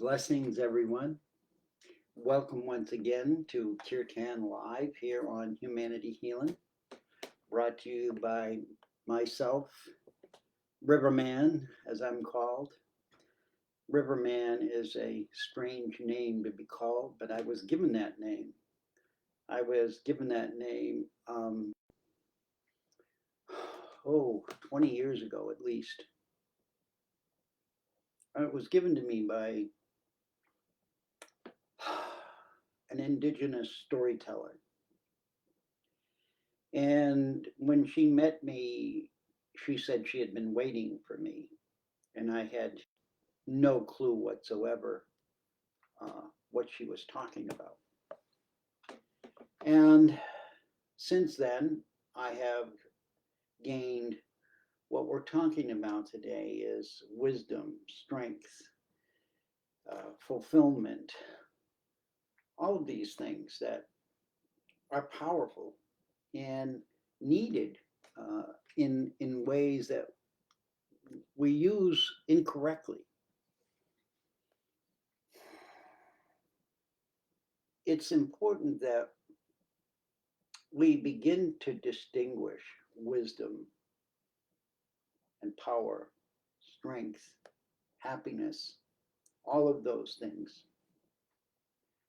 Blessings, everyone. Welcome once again to Kirtan Live here on Humanity Healing, brought to you by myself, Riverman, as I'm called. Riverman is a strange name to be called, but I was given that name. I was given that name, 20 years ago at least. It was given to me by an indigenous storyteller. And when she met me, she said she had been waiting for me, and I had no clue whatsoever what she was talking about. And since then, I have gained what we're talking about today is wisdom, strength, fulfillment, all of these things that are powerful and needed in ways that we use incorrectly. It's important that we begin to distinguish wisdom and power, strength, happiness, all of those things.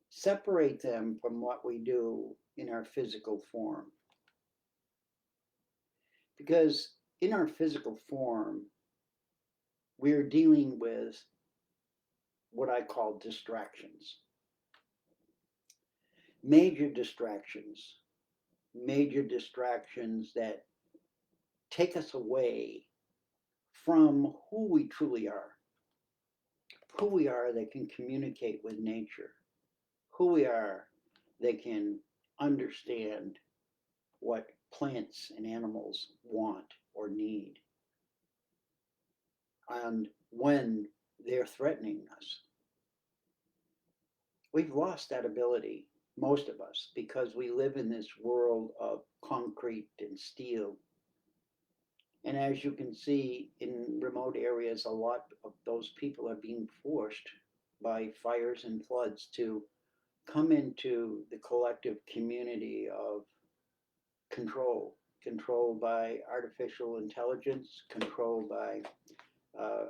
Separate them from what we do in our physical form. Because in our physical form, we're dealing with what I call distractions. Major distractions that take us away from who we truly are, that can communicate with nature, who we are that can understand what plants and animals want or need, and when they're threatening us. We've lost that ability, most of us, because we live in this world of concrete and steel. And as you can see in remote areas, a lot of those people are being forced by fires and floods to come into the collective community of control by artificial intelligence, controlled by uh,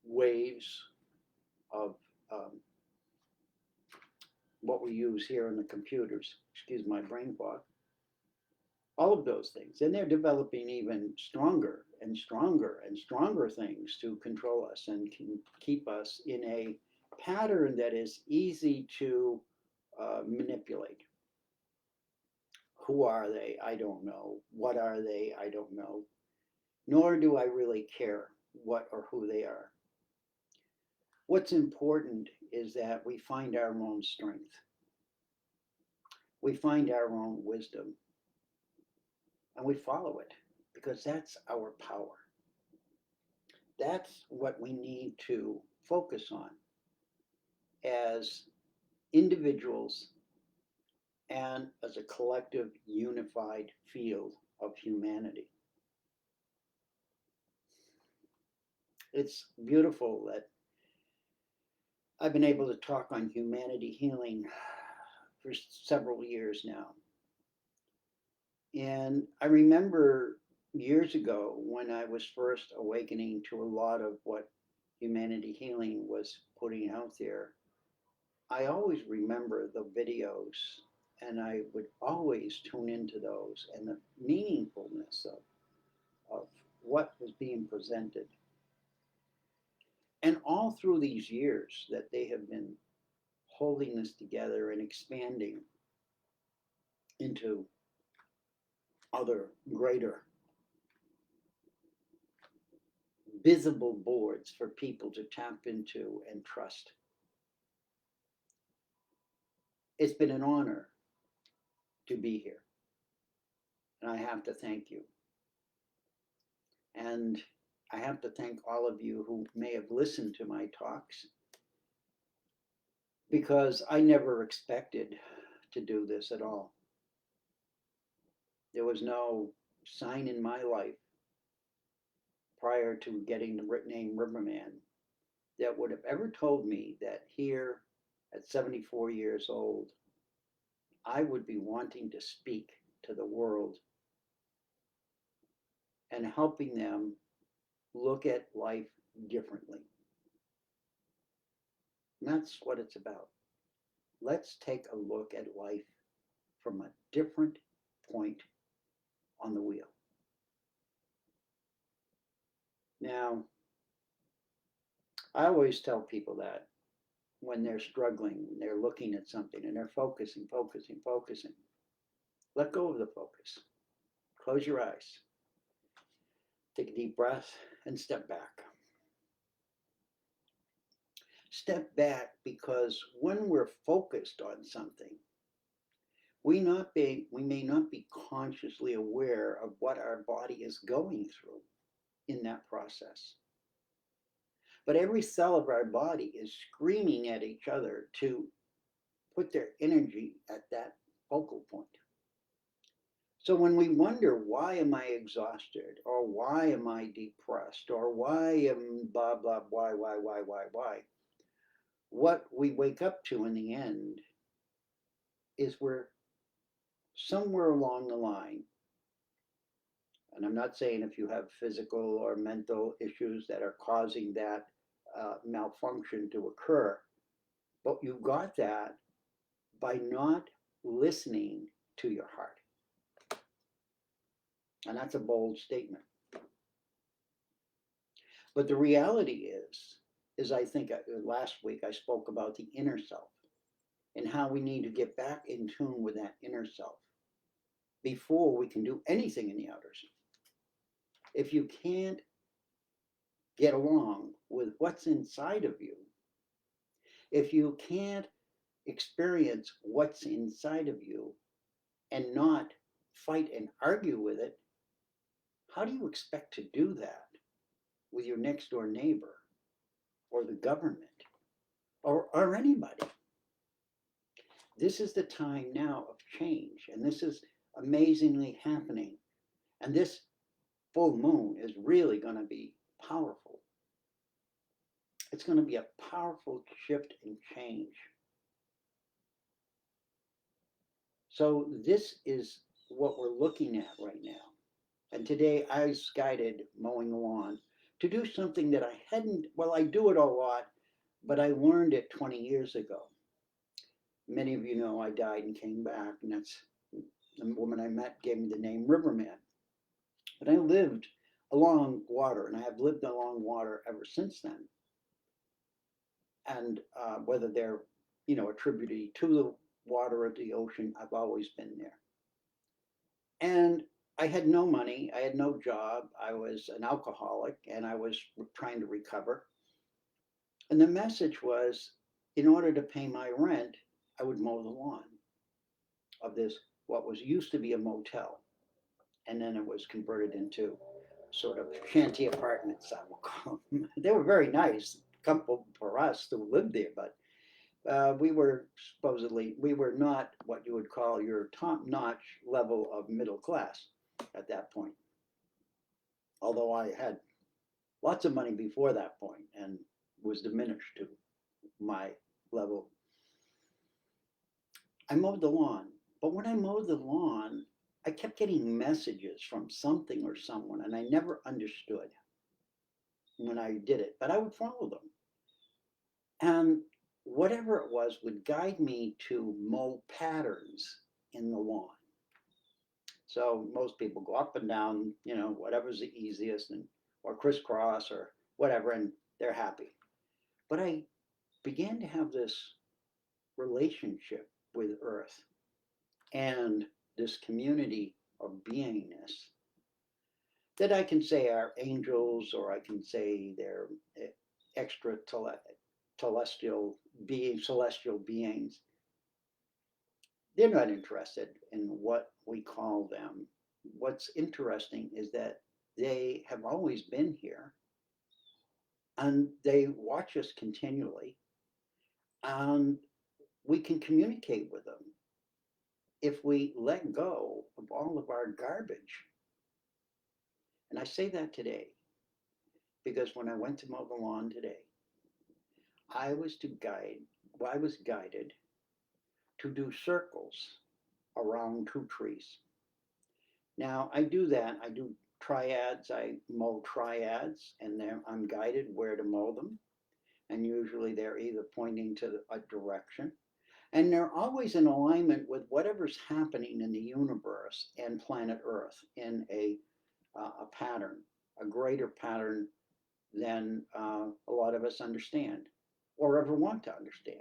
waves of what we use here in the computers. Excuse my brain fog. All of those things. And they're developing even stronger and stronger and stronger things to control us and can keep us in a pattern that is easy to manipulate. Who are they? I don't know. What are they? I don't know. Nor do I really care what or who they are. What's important is that we find our own strength. We find our own wisdom. And we follow it because that's our power. That's what we need to focus on as individuals and as a collective unified field of humanity. It's beautiful that I've been able to talk on humanity healing for several years now. And I remember years ago when I was first awakening to a lot of what humanity healing was putting out there, I always remember the videos and I would always tune into those and the meaningfulness of what was being presented. And all through these years that they have been holding this together and expanding into other greater visible boards for people to tap into and trust. It's been an honor to be here. And I have to thank you. And I have to thank all of you who may have listened to my talks because I never expected to do this at all. There was no sign in my life prior to getting the name Riverman that would have ever told me that here at 74 years old, I would be wanting to speak to the world and helping them look at life differently. And that's what it's about. Let's take a look at life from a different point on the wheel. Now, I always tell people that when they're struggling, when they're looking at something and they're focusing, let go of the focus. Close your eyes. Take a deep breath and step back. Step back because when we're focused on something, we may not be consciously aware of what our body is going through in that process. But every cell of our body is screaming at each other to put their energy at that focal point. So when we wonder, why am I exhausted? Or why am I depressed? Or why am blah, blah, why, what we wake up to in the end is we're somewhere along the line, and I'm not saying if you have physical or mental issues that are causing that malfunction to occur, but you got that by not listening to your heart. And that's a bold statement. But the reality is I think last week I spoke about the inner self and how we need to get back in tune with that inner self before we can do anything in the outers. If you can't get along with what's inside of you, if you can't experience what's inside of you and not fight and argue with it, how do you expect to do that with your next door neighbor or the government or anybody? This is the time now of change, and this is amazingly happening. And this full moon is really going to be powerful. It's going to be a powerful shift and change. So this is what we're looking at right now. And today I was guided mowing the lawn to do something that I hadn't, well, I do it a lot, but I learned it 20 years ago. Many of you know I died and came back, and that's the woman I met gave me the name Riverman. But I lived along water, and I have lived along water ever since then. And whether they're, a tributary to the water or the ocean, I've always been there. And I had no money, I had no job, I was an alcoholic, and I was trying to recover. And the message was, in order to pay my rent, I would mow the lawn of this, what was used to be a motel. And then it was converted into sort of shanty apartments, I will call them. They were very nice, comfortable for us who lived there, but we were not what you would call your top-notch level of middle class at that point. Although I had lots of money before that point and was diminished to my level. I mowed the lawn, but when I mowed the lawn, I kept getting messages from something or someone, and I never understood when I did it, but I would follow them. And whatever it was would guide me to mow patterns in the lawn. So most people go up and down, whatever's the easiest, or crisscross or whatever, and they're happy. But I began to have this relationship with Earth and this community of beingness that I can say are angels, or I can say they're extra celestial beings. They're not interested in what we call them. What's interesting is that they have always been here, and they watch us continually, and we can communicate with them if we let go of all of our garbage. And I say that today because when I went to mow the lawn today, I was guided to do circles around two trees. Now I do that. I do triads. I mow triads, and then I'm guided where to mow them. And usually they're either pointing to a direction, and they're always in alignment with whatever's happening in the universe and planet Earth in a pattern, a greater pattern than a lot of us understand or ever want to understand.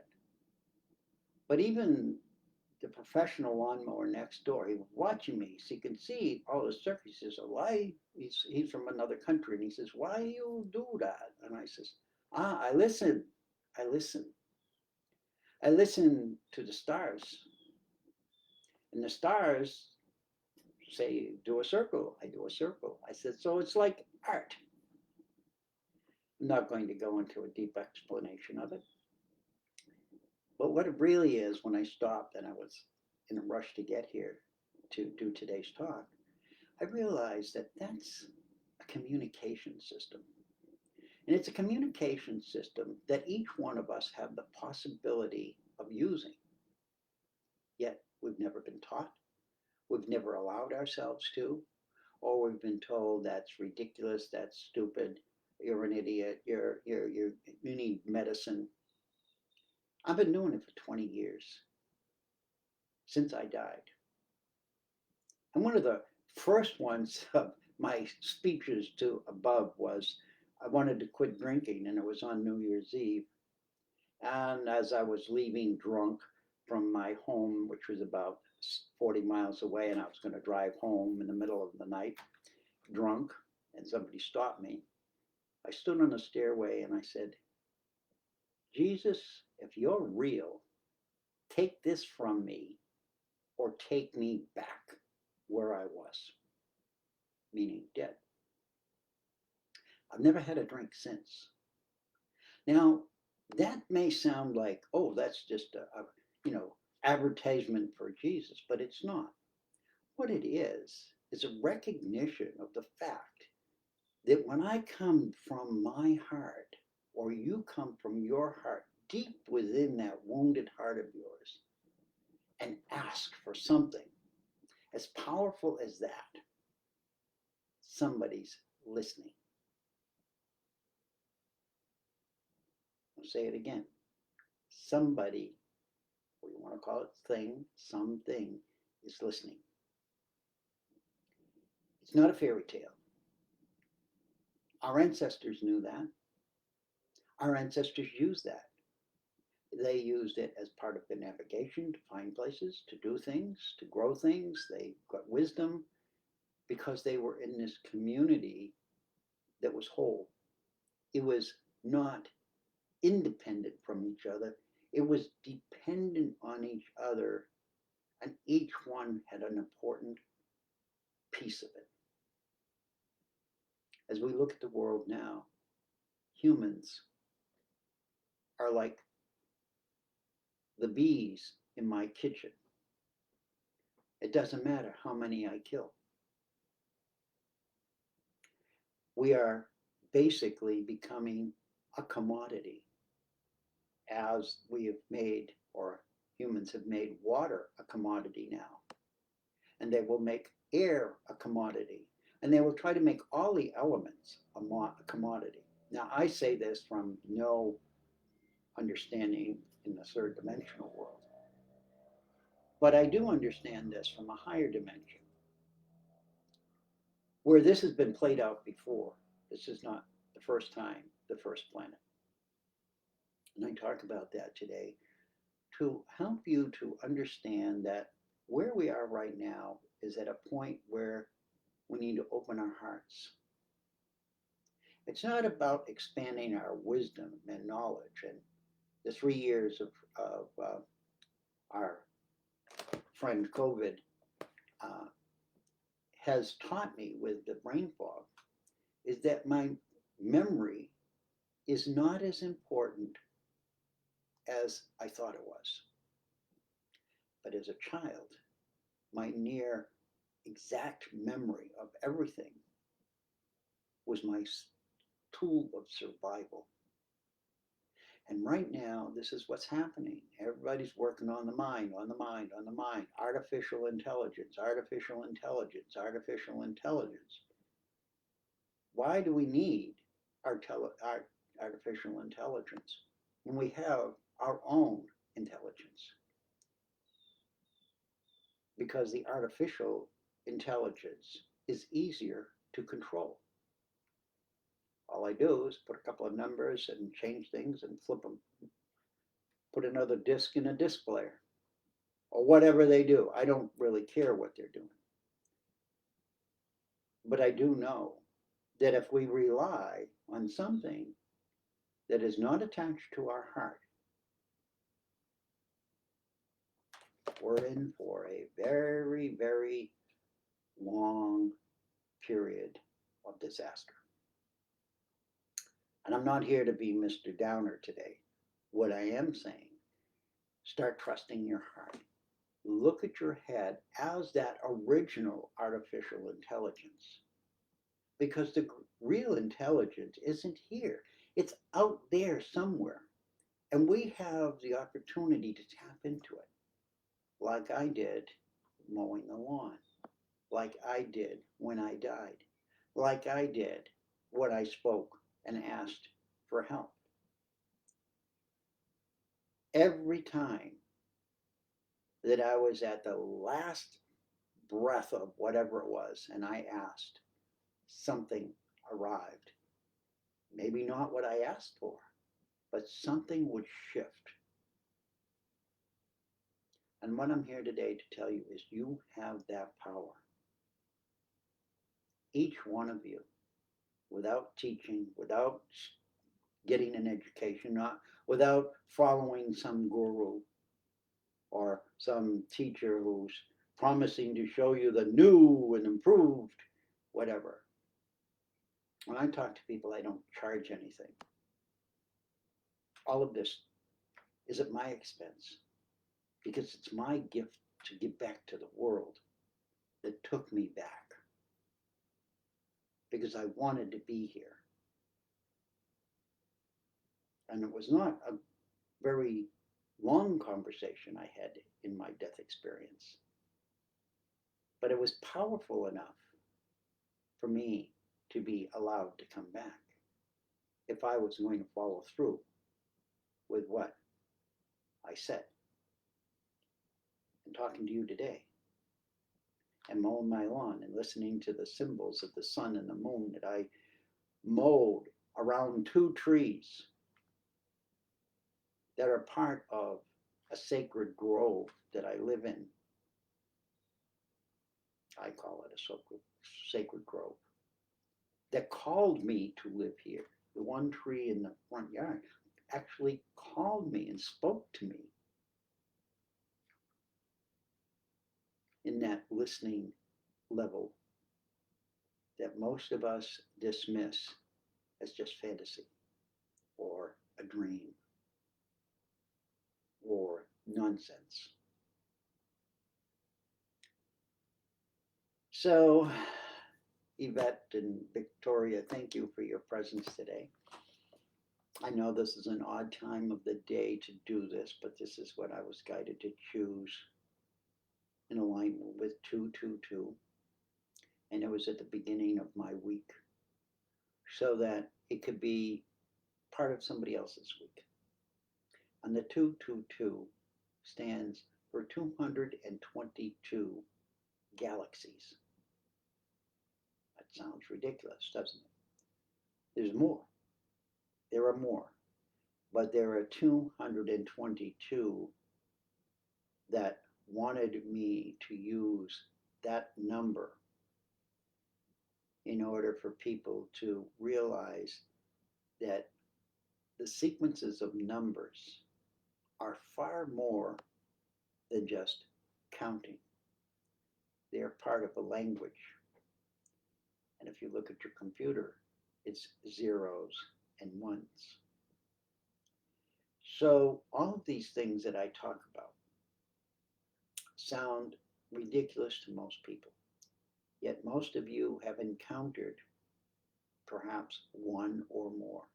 But even the professional lawnmower next door, he was watching me, so he can see all the circles. He says, why? He's from another country, and he says, why you do that? And I says, I listen. I listen. I listen to the stars. And the stars say, do a circle. I do a circle. I said, so it's like art. I'm not going to go into a deep explanation of it. But what it really is, when I stopped and I was in a rush to get here to do today's talk, I realized that that's a communication system. And it's a communication system that each one of us have the possibility of using. Yet we've never been taught, we've never allowed ourselves to, or we've been told that's ridiculous, that's stupid, you're an idiot, you need medicine. I've been doing it for 20 years, since I died. And one of the first ones of my speeches to above was I wanted to quit drinking, and it was on New Year's Eve. And as I was leaving drunk from my home, which was about 40 miles away, and I was going to drive home in the middle of the night, drunk, and somebody stopped me, I stood on the stairway and I said, Jesus, if you're real, take this from me or take me back where I was, meaning dead. I've never had a drink since. Now, that may sound like, oh, that's just advertisement for Jesus, but it's not. What it is a recognition of the fact that when I come from my heart, or you come from your heart, deep within that wounded heart of yours, and ask for something as powerful as that, somebody's listening. I'll say it again. Somebody, or you want to call it thing, something, is listening. It's not a fairy tale. Our ancestors knew that. Our ancestors used that. They used it as part of their navigation to find places, to do things, to grow things. They got wisdom because they were in this community that was whole. It was not independent from each other. It was dependent on each other, and each one had an important piece of it. As we look at the world now, humans are like the bees in my kitchen. It doesn't matter how many I kill. We are basically becoming a commodity, as we have made, or humans have made, water a commodity now. And they will make air a commodity. And they will try to make all the elements a commodity. Now, I say this from no understanding in the third dimensional world. But I do understand this from a higher dimension, where this has been played out before. This is not the first time, the first planet. And I talk about that today to help you to understand that where we are right now is at a point where we need to open our hearts. It's not about expanding our wisdom and knowledge. And the 3 years of our friend COVID has taught me with the brain fog is that my memory is not as important as I thought it was. But as a child, my near exact memory of everything was my tool of survival. And right now, this is what's happening. Everybody's working on the mind, on the mind, on the mind. Artificial intelligence, artificial intelligence, artificial intelligence. Why do we need our artificial intelligence when we have our own intelligence? Because the artificial intelligence is easier to control. All I do is put a couple of numbers and change things and flip them, put another disk in a disk player, or whatever they do. I don't really care what they're doing. But I do know that if we rely on something that is not attached to our heart, we're in for a very, very long period of disaster. And I'm not here to be Mr. Downer today. What I am saying, start trusting your heart. Look at your head as that original artificial intelligence. Because the real intelligence isn't here, it's out there somewhere. And we have the opportunity to tap into it, like I did mowing the lawn, like I did when I died, like I did when I spoke and asked for help. Every time that I was at the last breath of whatever it was and I asked, something arrived. Maybe not what I asked for, but something would shift. And what I'm here today to tell you is you have that power. Each one of you, without teaching, without getting an education, not without following some guru or some teacher who's promising to show you the new and improved whatever. When I talk to people, I don't charge anything. All of this is at my expense because it's my gift to give back to the world that took me back because I wanted to be here. And it was not a very long conversation I had in my death experience, but it was powerful enough for me to be allowed to come back if I was going to follow through with what I said. And talking to you today and mowing my lawn and listening to the symbols of the sun and the moon that I mowed around 2 trees that are part of a sacred grove that I live in. I call it a sacred grove that called me to live here. The one tree in the front yard actually called me and spoke to me in that listening level that most of us dismiss as just fantasy or a dream or nonsense. So, Yvette and Victoria, thank you for your presence today. I know this is an odd time of the day to do this, but this is what I was guided to choose in alignment with 222. And it was at the beginning of my week so that it could be part of somebody else's week. And the 222 stands for 222 galaxies. That sounds ridiculous, doesn't it? There's more. There are more. But there are 222 that wanted me to use that number in order for people to realize that the sequences of numbers are far more than just counting. They are part of a language. And if you look at your computer, it's zeros and ones. So all of these things that I talk about sound ridiculous to most people. Yet most of you have encountered perhaps one or more.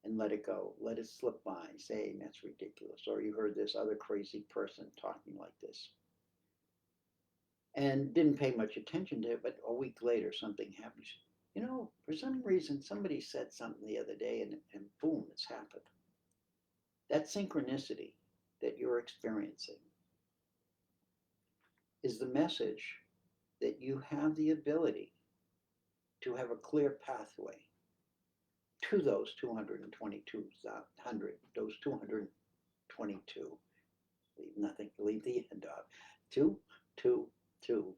and let it go. Let it slip by, saying that's ridiculous. Or you heard this other crazy person talking like this. And didn't pay much attention to it, but a week later something happens. You know, for some reason somebody said something the other day and boom, it's happened. That synchronicity that you're experiencing is the message that you have the ability to have a clear pathway to those 222,000, those 222, leave nothing, leave the end of, 222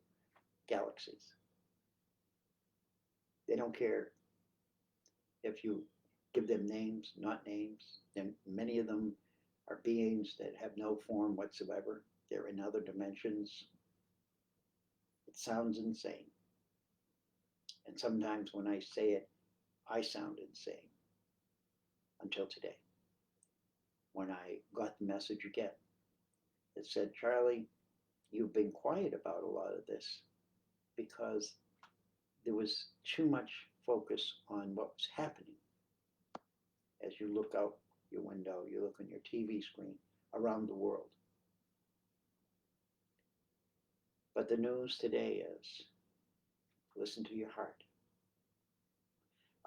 galaxies. They don't care if you give them names, not names. And many of them are beings that have no form whatsoever. They're in other dimensions. It sounds insane. And sometimes when I say it, I sound insane. Until today, when I got the message again that said, Charlie, you've been quiet about a lot of this because there was too much focus on what was happening. As you look out your window, you look on your TV screen around the world. But the news today is, listen to your heart.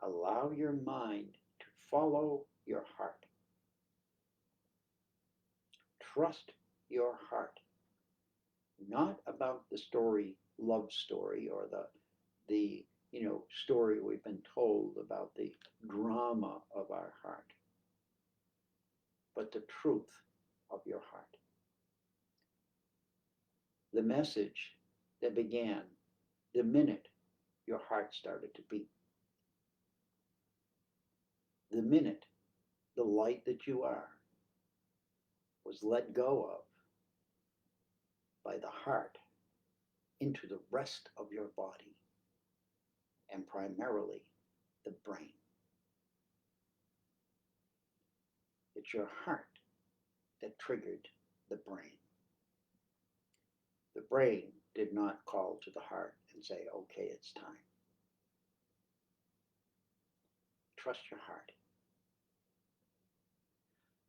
Allow your mind to follow your heart. Trust your heart. Not about the story, love story, or the story we've been told about the drama of our heart, but the truth of your heart. The message that began the minute your heart started to beat. The minute the light that you are was let go of by the heart into the rest of your body, and primarily the brain. It's your heart that triggered the brain. The brain did not call to the heart and say, okay, it's time. Trust your heart.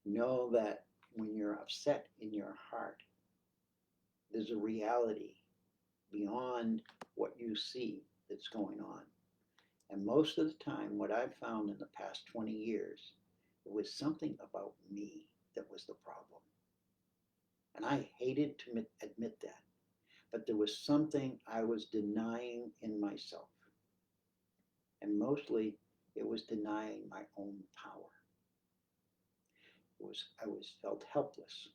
Know that when you're upset in your heart, there's a reality beyond what you see that's going on. And most of the time, what I've found in the past 20 years, it was something about me that was the problem. And I hated to admit that. But there was something I was denying in myself. And mostly, it was denying my own power. I felt helpless.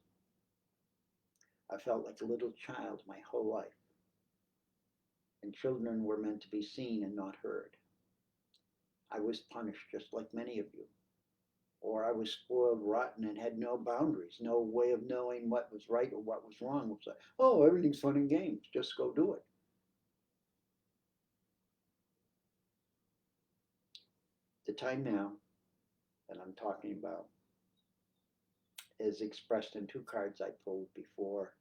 I felt like a little child my whole life. And children were meant to be seen and not heard. I was punished just like many of you. Or I was spoiled rotten and had no boundaries, no way of knowing what was right or what was wrong. It was like, oh, everything's fun and games, just go do it. The time now that I'm talking about is expressed in two cards I pulled before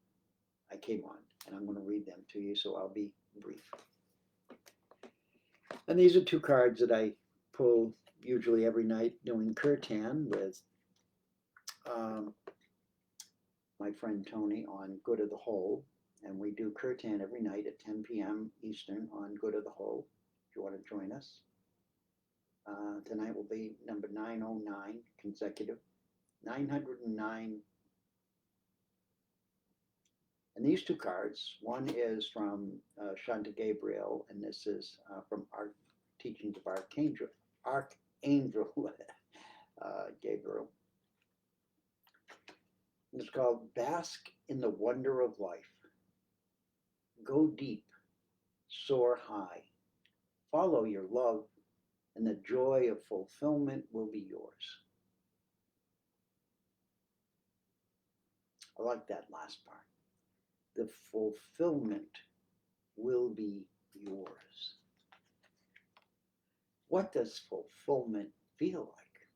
I came on, and I'm going to read them to you, so I'll be brief. And these are two cards that I pull usually every night doing kirtan with my friend Tony on Good of the Whole. And we do kirtan every night at 10 p.m. Eastern on Good of the Whole, if you want to join us. Tonight will be number 909, consecutive, 909. And these two cards, one is from Shanta Gabriel, and this is from our teachings of Archangel Gabriel. It's called Bask in the Wonder of Life. Go deep, soar high. Follow your love, and the joy of fulfillment will be yours. I like that last part. The fulfillment will be yours. What does fulfillment feel like?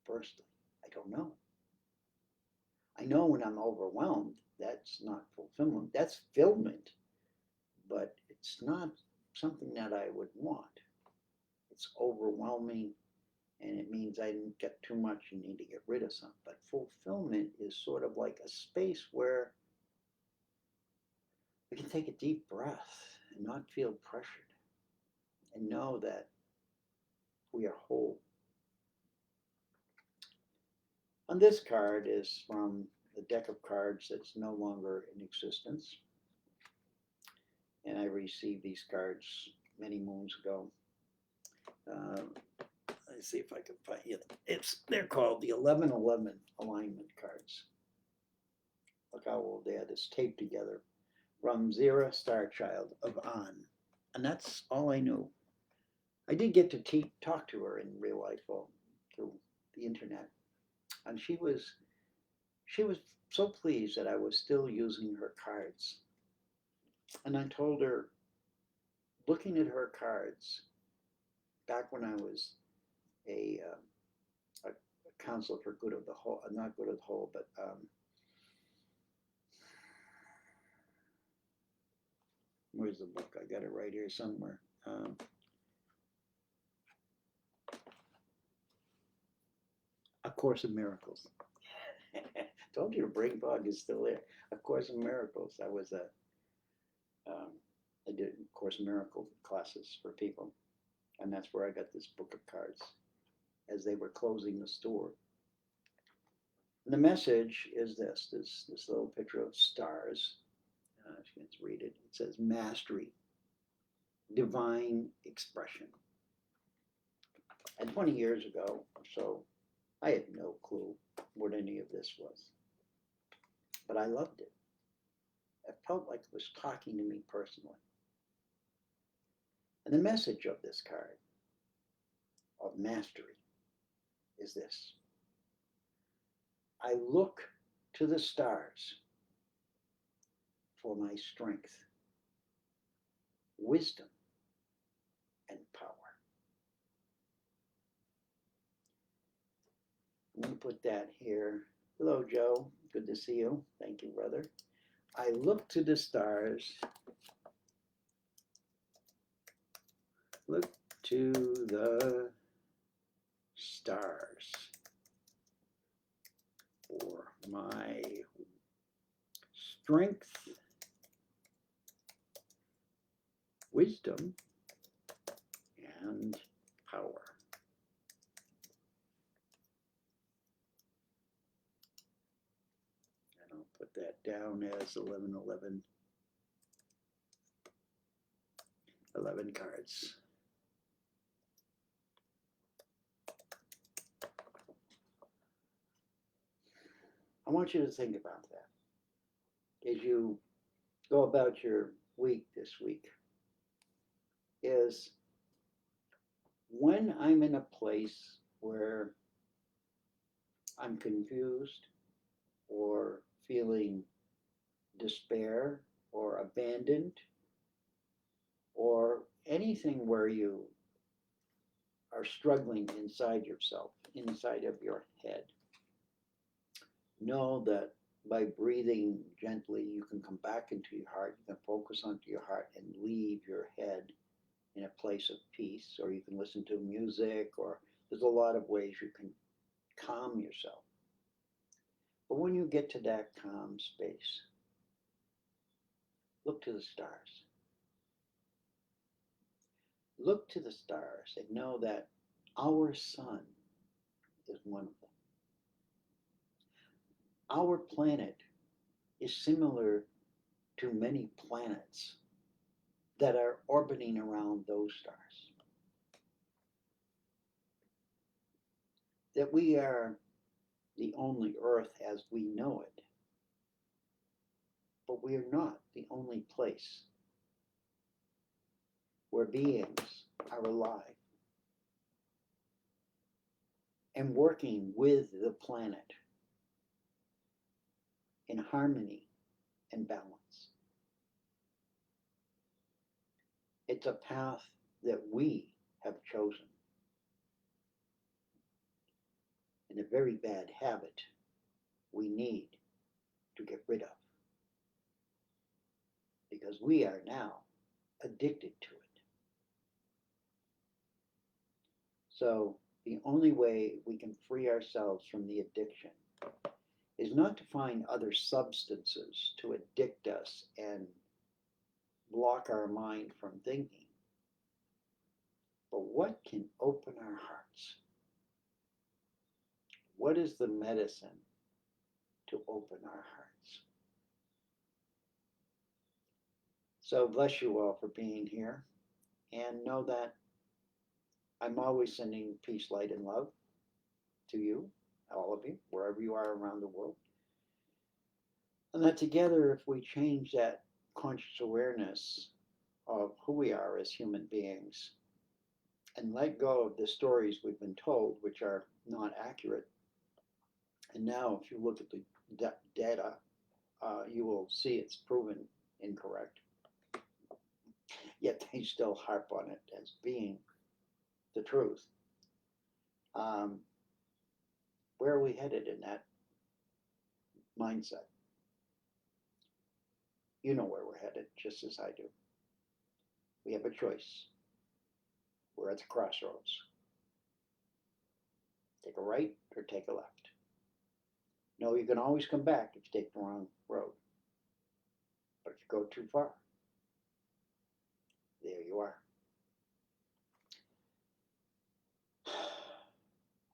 Firstly, I don't know. I know when I'm overwhelmed, that's not fulfillment. That's fulfillment, but it's not something that I would want. It's overwhelming and it means I didn't get too much and need to get rid of some. But fulfillment is sort of like a space where we can take a deep breath and not feel pressured and know that we are whole. On this card is from the deck of cards that's no longer in existence. And I received these cards many moons ago. Let's see if I can find it. They're called the 1111 alignment cards. Look how old they are. This taped together. Ramzira, Star Child of An. And that's all I knew. I did get to talk to her in real life through the internet. And she was so pleased that I was still using her cards. And I told her, looking at her cards, back when I was a counselor for good of the whole, not good of the whole, but where's the book? I got it right here somewhere. A Course in Miracles. Told you the brain fog is still there. A Course in Miracles. I did Course in Miracle classes for people, and that's where I got this book of cards as they were closing the store. And the message is this little picture of stars. Let's read it. It says mastery, divine expression. And 20 years ago or so, I had no clue what any of this was. But I loved it. It felt like it was talking to me personally. And the message of this card, of mastery, is this. I look to the stars for my strength, wisdom, and power. I'm going to put that here. Hello, Joe. Good to see you. Thank you, brother. I look to the stars. Look to the stars for my strength, wisdom, and power. And I'll put that down as 11 cards. I want you to think about that as you go about your week this week. Is when I'm in a place where I'm confused or feeling despair or abandoned or anything where you are struggling inside yourself, inside of your head, know that by breathing gently, you can come back into your heart, you can focus onto your heart and leave your head in a place of peace, or you can listen to music, or there's a lot of ways you can calm yourself. But when you get to that calm space, look to the stars. Look to the stars and know that our sun is one of them. Our planet is similar to many planets that are orbiting around those stars. That we are the only Earth as we know it, but we are not the only place where beings are alive and working with the planet in harmony and balance. It's a path that we have chosen, and a very bad habit we need to get rid of, because we are now addicted to it. So the only way we can free ourselves from the addiction is not to find other substances to addict us and block our mind from thinking, but what can open our hearts? What is the medicine to open our hearts? So bless you all for being here, and know that I'm always sending peace, light, and love to you, all of you, wherever you are around the world. And that together, if we change that conscious awareness of who we are as human beings and let go of the stories we've been told, which are not accurate. And now, if you look at the data, you will see it's proven incorrect. Yet they still harp on it as being the truth. Where are we headed in that mindset? You know where we're headed, just as I do. We have a choice. We're at the crossroads. Take a right or take a left. No, you can always come back if you take the wrong road. But if you go too far, there you are.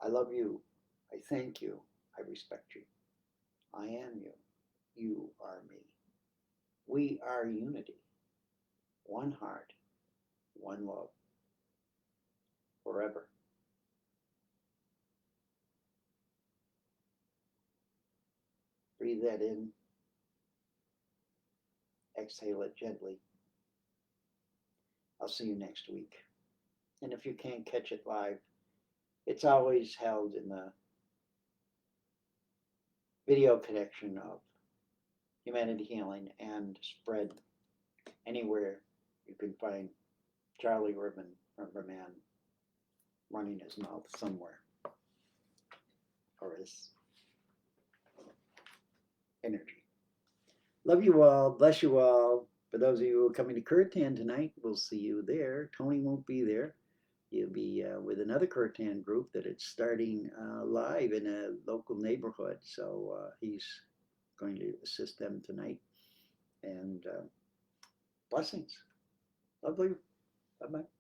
I love you. I thank you. I respect you. I am you. You are me. We are unity. One heart, one love. Forever. Breathe that in. Exhale it gently. I'll see you next week. And if you can't catch it live, it's always held in the video connection of Humanity Healing and spread anywhere you can find Charlie Riverman running his mouth somewhere, or his energy. Love you all. Bless you all. For those of you who are coming to Curtan tonight, we'll see you there. Tony won't be there. He'll be with another Curtan group that it's starting live in a local neighborhood. So he's going to assist them tonight. And blessings. Love you. Bye-bye.